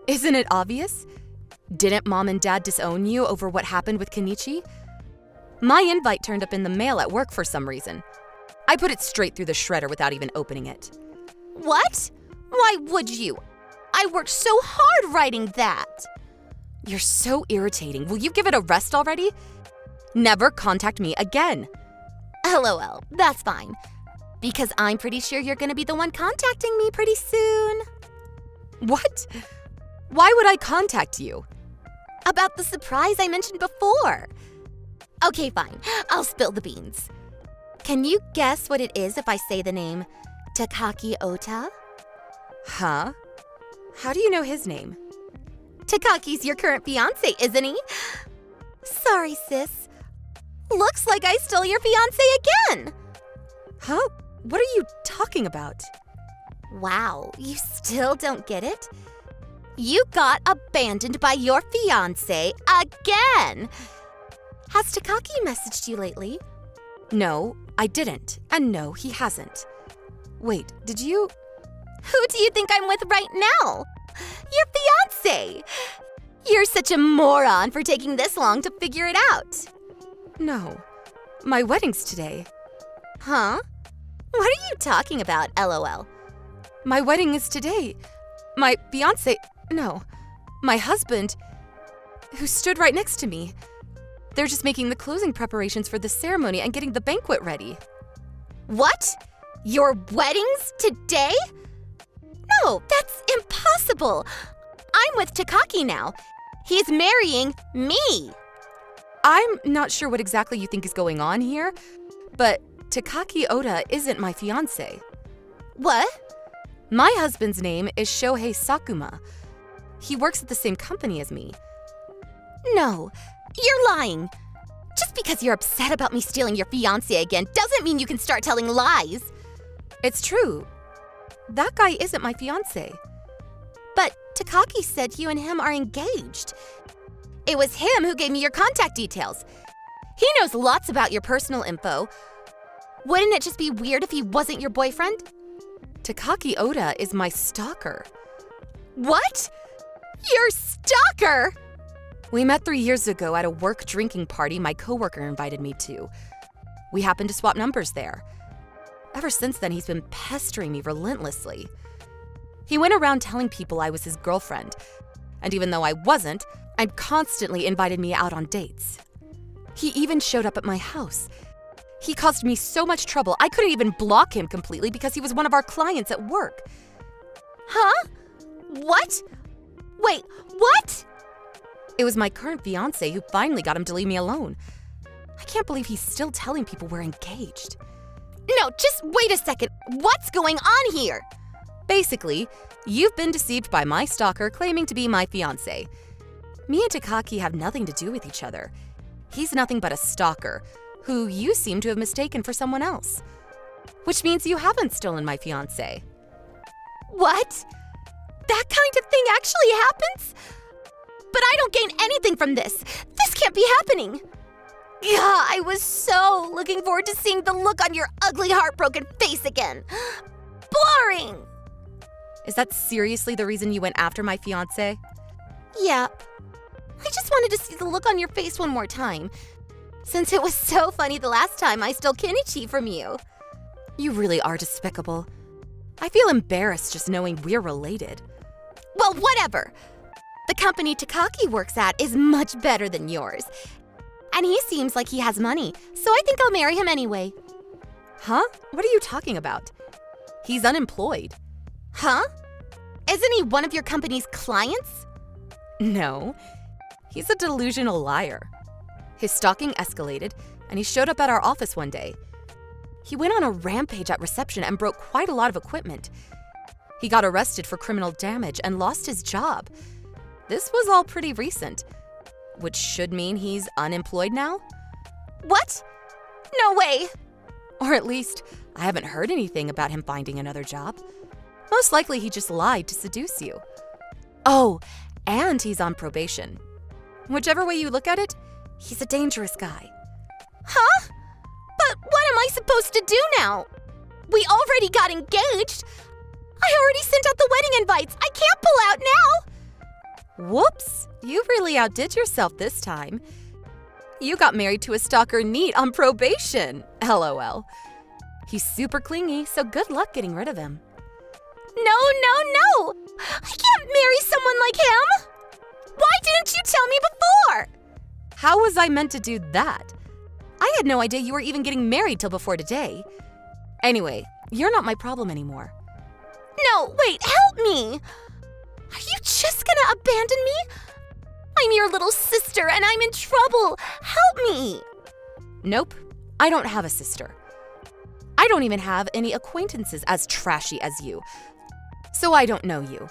Isn't it obvious? Didn't Mom and Dad disown you over what happened with Kenichi? My invite turned up in the mail at work for some reason. I put it straight through the shredder without even opening it. What? Why would you? I worked so hard writing that. You're so irritating. Will you give it a rest already? Never contact me again. LOL, that's fine. Because I'm pretty sure you're gonna be the one contacting me pretty soon. What? Why would I contact you? About the surprise I mentioned before. Okay, fine. I'll spill the beans. Can you guess what it is if I say the name Takaki Ota? Huh? How do you know his name? Takaki's your current fiancé, isn't he? Sorry, sis. Looks like I stole your fiancé again. Huh? What are you talking about? Wow, you still don't get it? You got abandoned by your fiancé again. Has Takaki messaged you lately? No, I didn't. And no, he hasn't. Wait, did you? Who do you think I'm with right now? Your fiancé. You're such a moron for taking this long to figure it out. No. My wedding's today. Huh? What are you talking about, LOL? My wedding is today. My fiancé, no, my husband, who stood right next to me. They're just making the closing preparations for the ceremony and getting the banquet ready. What? Your wedding's today? No, that's impossible. I'm with Takaki now. He's marrying me. I'm not sure what exactly you think is going on here, but Takaki Ota isn't my fiancé. What? My husband's name is Shohei Sakuma. He works at the same company as me. No, you're lying. Just because you're upset about me stealing your fiancé again doesn't mean you can start telling lies. It's true. That guy isn't my fiancé. But Takaki said you and him are engaged. It was him who gave me your contact details. He knows lots about your personal info. Wouldn't it just be weird if he wasn't your boyfriend? Takaki Ota is my stalker. What? Your stalker? We met 3 years ago at a work drinking party my coworker invited me to. We happened to swap numbers there. Ever since then, he's been pestering me relentlessly. He went around telling people I was his girlfriend, and even though I wasn't, I'd constantly invited me out on dates. He even showed up at my house. He caused me so much trouble, I couldn't even block him completely because he was one of our clients at work. Huh? What? Wait, what? It was my current fiancé who finally got him to leave me alone. I can't believe he's still telling people we're engaged. No, just wait a second. What's going on here? Basically, you've been deceived by my stalker claiming to be my fiancé. Me and Takaki have nothing to do with each other. He's nothing but a stalker, who you seem to have mistaken for someone else. Which means you haven't stolen my fiancé. What? That kind of thing actually happens? But I don't gain anything from this. This can't be happening. Yeah, I was so looking forward to seeing the look on your ugly, heartbroken face again. Boring! Is that seriously the reason you went after my fiancé? Yep. I just wanted to see the look on your face one more time, since it was so funny the last time I stole Kenichi from you. You really are despicable. I feel embarrassed just knowing we're related. Well, whatever. The company Takaki works at is much better than yours. And he seems like he has money, so I think I'll marry him anyway. Huh? What are you talking about? He's unemployed. Huh? Isn't he one of your company's clients? No. He's a delusional liar. His stalking escalated, and he showed up at our office one day. He went on a rampage at reception and broke quite a lot of equipment. He got arrested for criminal damage and lost his job. This was all pretty recent, which should mean he's unemployed now? What? No way! Or at least, I haven't heard anything about him finding another job. Most likely he just lied to seduce you. Oh, and he's on probation. Whichever way you look at it, he's a dangerous guy. Huh? But what am I supposed to do now? We already got engaged. I already sent out the wedding invites. I can't pull out now. Whoops, you really outdid yourself this time. You got married to a stalker neat on probation. LOL. He's super clingy, so good luck getting rid of him. No. I can't marry someone like him. Why didn't you tell me before? How was I meant to do that? I had no idea you were even getting married till before today. Anyway, you're not my problem anymore. No, wait, help me! Are you just gonna abandon me? I'm your little sister and I'm in trouble. Help me! Nope, I don't have a sister. I don't even have any acquaintances as trashy as you. So I don't know you.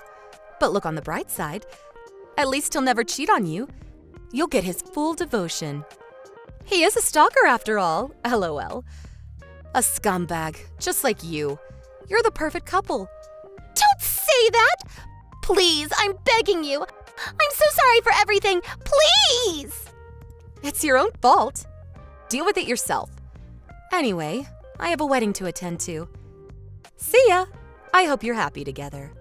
But look on the bright side. At least he'll never cheat on you. You'll get his full devotion. He is a stalker after all, LOL. A scumbag, just like you. You're the perfect couple. Don't say that! Please, I'm begging you. I'm so sorry for everything. Please! It's your own fault. Deal with it yourself. Anyway, I have a wedding to attend to. See ya! I hope you're happy together.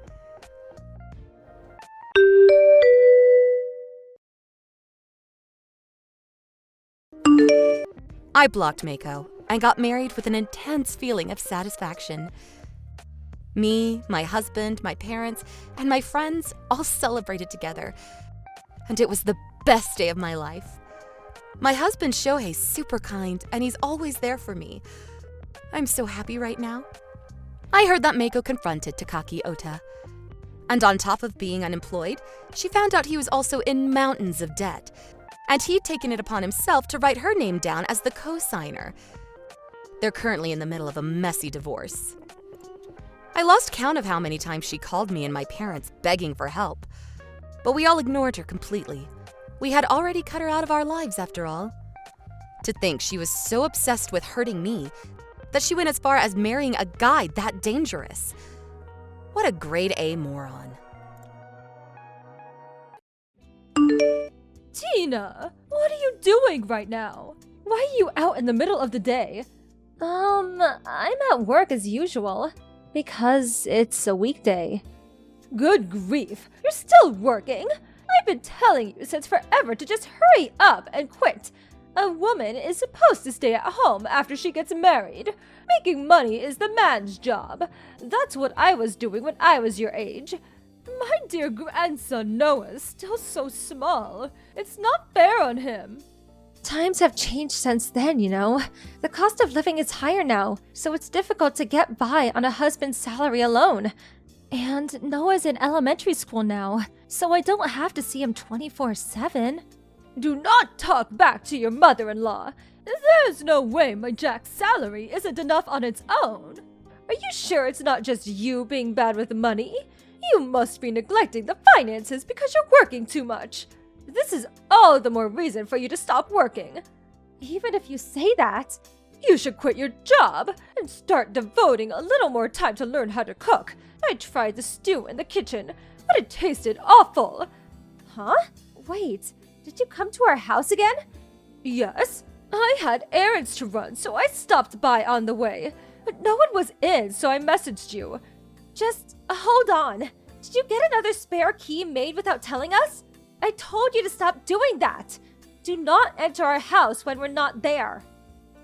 I blocked Mako and got married with an intense feeling of satisfaction. Me, my husband, my parents, and my friends all celebrated together. And it was the best day of my life. My husband Shohei's super kind and he's always there for me. I'm so happy right now. I heard that Mako confronted Takaki Ota. And on top of being unemployed, she found out he was also in mountains of debt. And he'd taken it upon himself to write her name down as the co-signer. They're currently in the middle of a messy divorce. I lost count of how many times she called me and my parents begging for help. But we all ignored her completely. We had already cut her out of our lives after all. To think she was so obsessed with hurting me that she went as far as marrying a guy that dangerous. What a grade A moron. Tina, what are you doing right now? Why are you out in the middle of the day? I'm at work as usual, because it's a weekday. Good grief, you're still working? I've been telling you since forever to just hurry up and quit. A woman is supposed to stay at home after she gets married. Making money is the man's job. That's what I was doing when I was your age. My dear grandson Noah's still so small. It's not fair on him. Times have changed since then, you know. The cost of living is higher now, so it's difficult to get by on a husband's salary alone. And Noah's in elementary school now, so I don't have to see him 24/7. Do not talk back to your mother-in-law. There's no way my Jack's salary isn't enough on its own. Are you sure it's not just you being bad with money? You must be neglecting the finances because you're working too much. This is all the more reason for you to stop working. Even if you say that, you should quit your job and start devoting a little more time to learn how to cook. I tried the stew in the kitchen, but it tasted awful. Huh? Wait, did you come to our house again? Yes, I had errands to run, so I stopped by on the way. But no one was in, so I messaged you. Just Hold on. Did you get another spare key made without telling us? I told you to stop doing that. Do not enter our house when we're not there.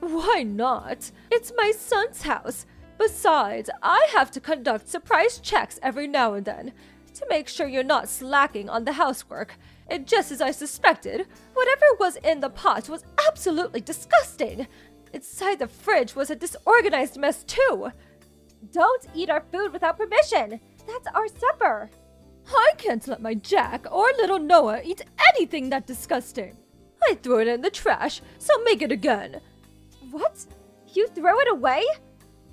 Why not? It's my son's house. Besides, I have to conduct surprise checks every now and then to make sure you're not slacking on the housework. And just as I suspected, whatever was in the pot was absolutely disgusting. Inside the fridge was a disorganized mess too. Don't eat our food without permission. That's our supper. I can't let my Jack or little Noah eat anything that disgusting. I threw it in the trash, so make it again. What? You throw it away?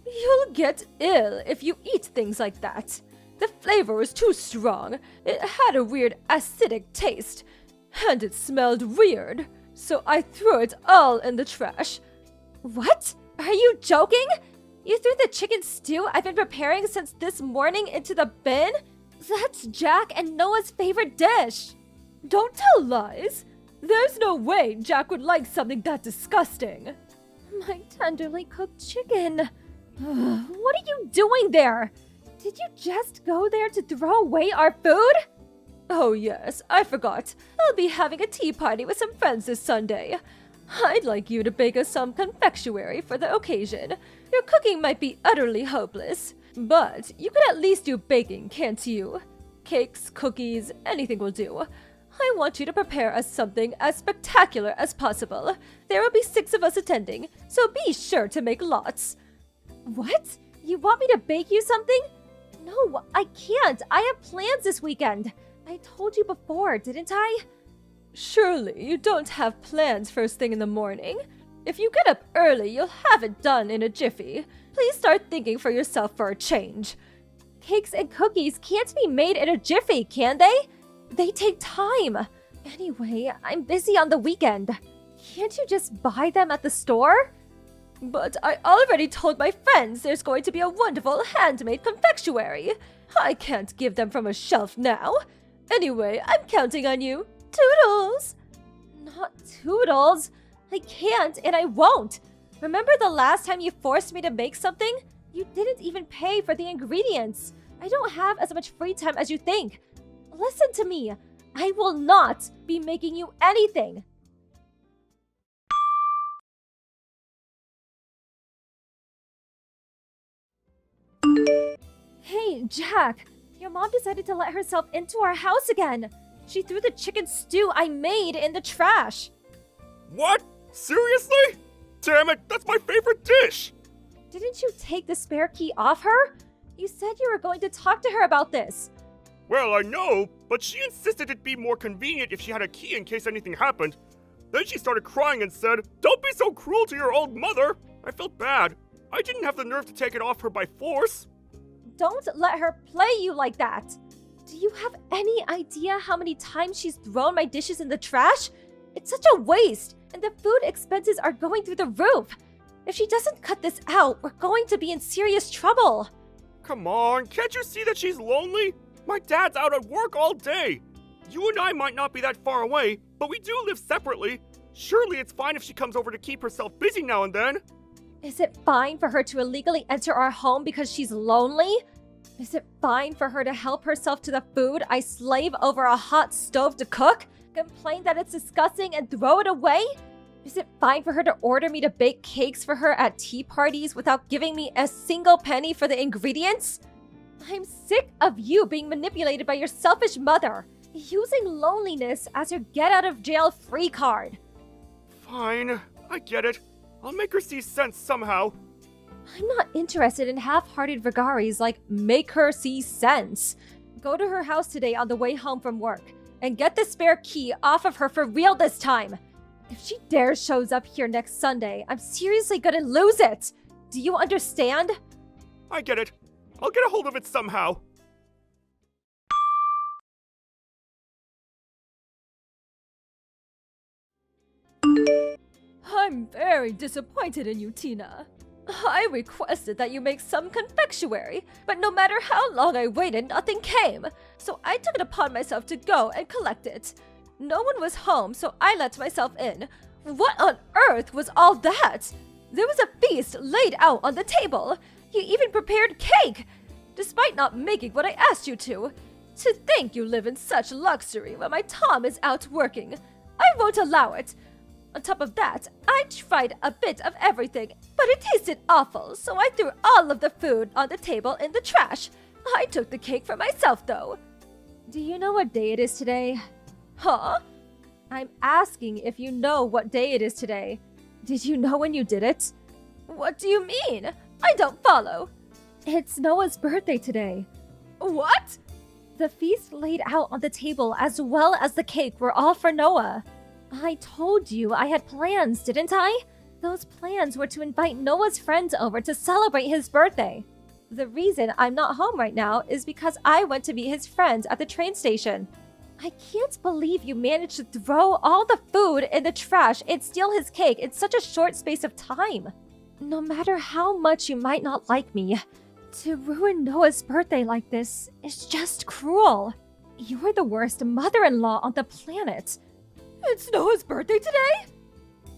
You'll get ill if you eat things like that. The flavor was too strong. It had a weird acidic taste. And it smelled weird. So I threw it all in the trash. What? Are you joking? You threw the chicken stew I've been preparing since this morning into the bin? That's Jack and Noah's favorite dish. Don't tell lies. There's no way Jack would like something that disgusting. My tenderly cooked chicken. What are you doing there? Did you just go there to throw away our food? Oh yes, I forgot. I'll be having a tea party with some friends this Sunday. I'd like you to bake us some confectionery for the occasion. Your cooking might be utterly hopeless, but you could at least do baking, can't you? Cakes, cookies, anything will do. I want you to prepare us something as spectacular as possible. There will be 6 of us attending, so be sure to make lots. What? You want me to bake you something? No, I can't. I have plans this weekend. I told you before, didn't I? Surely you don't have plans first thing in the morning. If you get up early, you'll have it done in a jiffy. Please start thinking for yourself for a change. Cakes and cookies can't be made in a jiffy, can they? They take time. Anyway, I'm busy on the weekend. Can't you just buy them at the store? But I already told my friends there's going to be a wonderful handmade confectionery. I can't give them from a shelf now. Anyway, I'm counting on you. Toodles! Not Toodles. I can't and I won't. Remember the last time you forced me to make something? You didn't even pay for the ingredients. I don't have as much free time as you think. Listen to me. I will not be making you anything. Hey, Jack. Your mom decided to let herself into our house again. She threw the chicken stew I made in the trash. What? Seriously? Damn it, that's my favorite dish! Didn't you take the spare key off her? You said you were going to talk to her about this. Well, I know, but she insisted it'd be more convenient if she had a key in case anything happened. Then she started crying and said, "Don't be so cruel to your old mother." I felt bad. I didn't have the nerve to take it off her by force. Don't let her play you like that. Do you have any idea how many times she's thrown my dishes in the trash? It's such a waste, and the food expenses are going through the roof. If she doesn't cut this out, we're going to be in serious trouble. Come on, can't you see that she's lonely? My dad's out at work all day. You and I might not be that far away, but we do live separately. Surely it's fine if she comes over to keep herself busy now and then. Is it fine for her to illegally enter our home because she's lonely? Is it fine for her to help herself to the food I slave over a hot stove to cook, complain that it's disgusting, and throw it away? Is it fine for her to order me to bake cakes for her at tea parties without giving me a single penny for the ingredients? I'm sick of you being manipulated by your selfish mother, using loneliness as your get-out-of-jail-free card. Fine, I get it. I'll make her see sense somehow. I'm not interested in half-hearted vagaries like make her see sense. Go to her house today on the way home from work and get the spare key off of her for real this time. If she dares shows up here next Sunday, I'm seriously gonna lose it. Do you understand? I get it. I'll get a hold of it somehow. I'm very disappointed in you, Tina. I requested that you make some confectionery, but no matter how long I waited, nothing came. So I took it upon myself to go and collect it. No one was home, so I let myself in. What on earth was all that? There was a feast laid out on the table. You even prepared cake. despite not making what I asked you to. To think you live in such luxury while my Tom is out working. I won't allow it. On top of that, I tried a bit of everything, but it tasted awful, so I threw all of the food on the table in the trash. I took the cake for myself, though. Do you know what day it is today? Huh? I'm asking if you know what day it is today. Did you know when you did it? What do you mean? I don't follow. It's Noah's birthday today. What? The feast laid out on the table as well as the cake were all for Noah. I told you I had plans, didn't I? Those plans were to invite Noah's friends over to celebrate his birthday. The reason I'm not home right now is because I went to meet his friends at the train station. I can't believe you managed to throw all the food in the trash and steal his cake in such a short space of time. No matter how much you might not like me, to ruin Noah's birthday like this is just cruel. You're the worst mother-in-law on the planet. It's Noah's birthday today?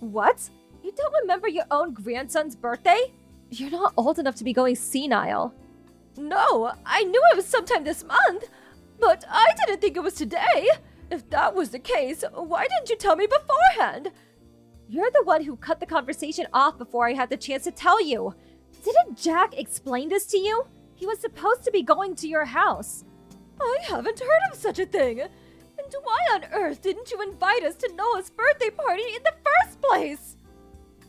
What? You don't remember your own grandson's birthday? You're not old enough to be going senile. No, I knew it was sometime this month, but I didn't think it was today. If that was the case, why didn't you tell me beforehand? You're the one who cut the conversation off before I had the chance to tell you. Didn't Jack explain this to you? He was supposed to be going to your house. I haven't heard of such a thing. And why on earth didn't you invite us to Noah's birthday party in the first place?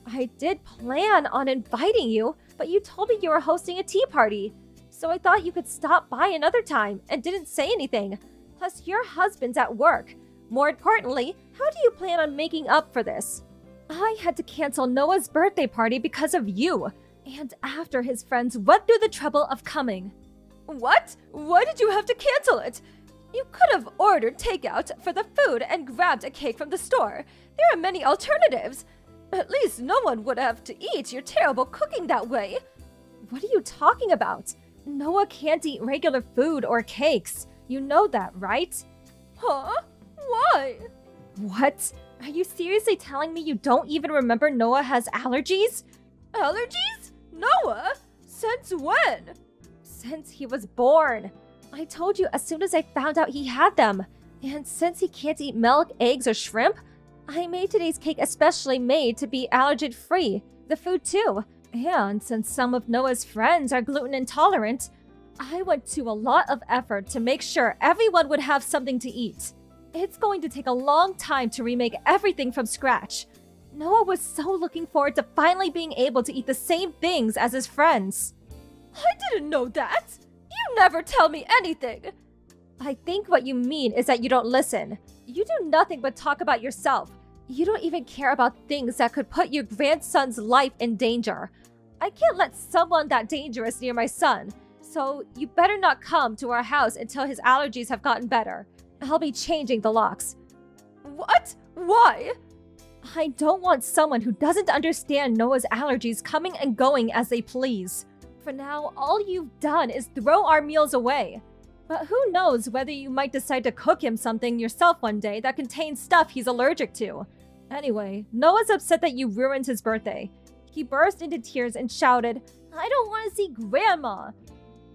I did plan on inviting you, but you told me you were hosting a tea party. So I thought you could stop by another time and didn't say anything. Plus, your husband's at work. More importantly, how do you plan on making up for this? I had to cancel Noah's birthday party because of you. And after his friends went through the trouble of coming. What? Why did you have to cancel it? You could have ordered takeout for the food and grabbed a cake from the store. There are many alternatives. At least no one would have to eat your terrible cooking that way. What are you talking about? Noah can't eat regular food or cakes. You know that, right? Huh? Why? What? Are you seriously telling me you don't even remember Noah has allergies? Allergies? Noah? Since when? Since he was born. I told you as soon as I found out he had them. And since he can't eat milk, eggs, or shrimp, I made today's cake especially made to be allergen-free. The food too. And since some of Noah's friends are gluten intolerant, I went to a lot of effort to make sure everyone would have something to eat. It's going to take a long time to remake everything from scratch. Noah was so looking forward to finally being able to eat the same things as his friends. I didn't know that! You never tell me anything! I think what you mean is that you don't listen. You do nothing but talk about yourself. You don't even care about things that could put your grandson's life in danger. I can't let someone that dangerous near my son, so you better not come to our house until his allergies have gotten better. I'll be changing the locks. What? Why? I don't want someone who doesn't understand Noah's allergies coming and going as they please. For now, all you've done is throw our meals away. But who knows whether you might decide to cook him something yourself one day that contains stuff he's allergic to. Anyway, Noah's upset that you ruined his birthday. He burst into tears and shouted, "I don't want to see Grandma!"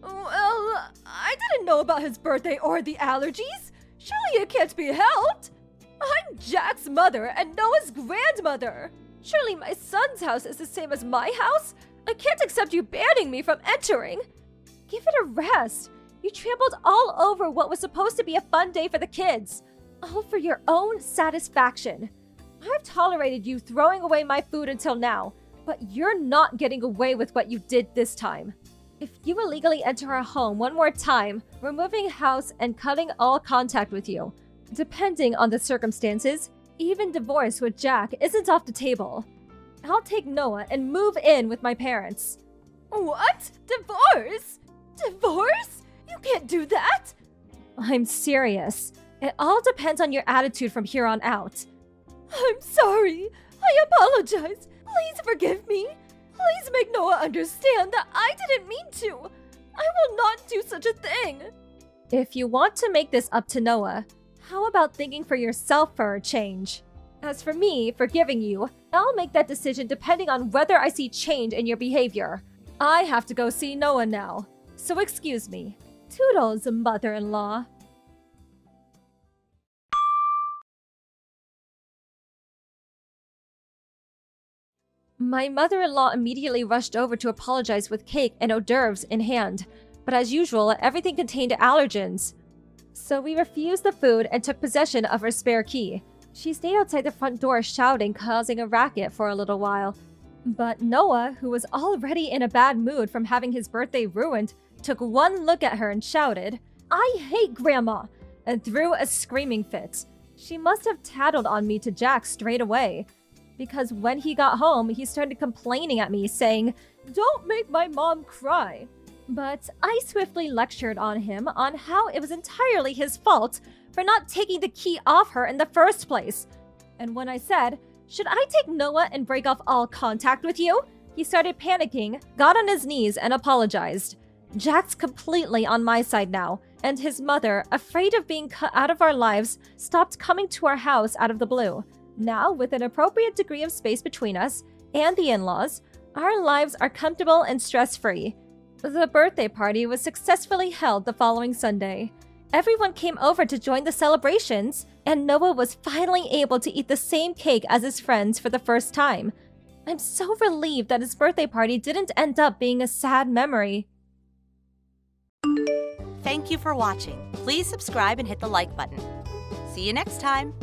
Well, I didn't know about his birthday or the allergies. Surely it can't be helped. I'm Jack's mother and Noah's grandmother. Surely my son's house is the same as my house? I can't accept you banning me from entering. Give it a rest. You trampled all over what was supposed to be a fun day for the kids. All for your own satisfaction. I've tolerated you throwing away my food until now, but you're not getting away with what you did this time. If you illegally enter our home one more time, we're moving house and cutting all contact with you. Depending on the circumstances, even divorce with Jack isn't off the table. I'll take Noah and move in with my parents. What? Divorce? Divorce? You can't do that! I'm serious. It all depends on your attitude from here on out. I'm sorry. I apologize. Please forgive me. Please make Noah understand that I didn't mean to. I will not do such a thing. If you want to make this up to Noah, how about thinking for yourself for a change? As for me forgiving you, I'll make that decision depending on whether I see change in your behavior. I have to go see Noah now. So excuse me. Toodles, mother-in-law. My mother-in-law immediately rushed over to apologize with cake and hors d'oeuvres in hand, but as usual, everything contained allergens. So we refused the food and took possession of her spare key. She stayed outside the front door shouting, causing a racket for a little while. But Noah, who was already in a bad mood from having his birthday ruined, took one look at her and shouted, "I hate Grandma!" and threw a screaming fit. She must have tattled on me to Jack straight away, because when he got home, he started complaining at me, saying, "Don't make my mom cry." But I swiftly lectured on him on how it was entirely his fault for not taking the key off her in the first place. And when I said, "Should I take Noah and break off all contact with you?" he started panicking, got on his knees, and apologized. Jack's completely on my side now, and his mother, afraid of being cut out of our lives, stopped coming to our house out of the blue. Now, with an appropriate degree of space between us and the in-laws, our lives are comfortable and stress-free. The birthday party was successfully held the following Sunday. Everyone came over to join the celebrations, and Noah was finally able to eat the same cake as his friends for the first time. I'm so relieved that his birthday party didn't end up being a sad memory. Thank you for watching. Please subscribe and hit the like button. See you next time.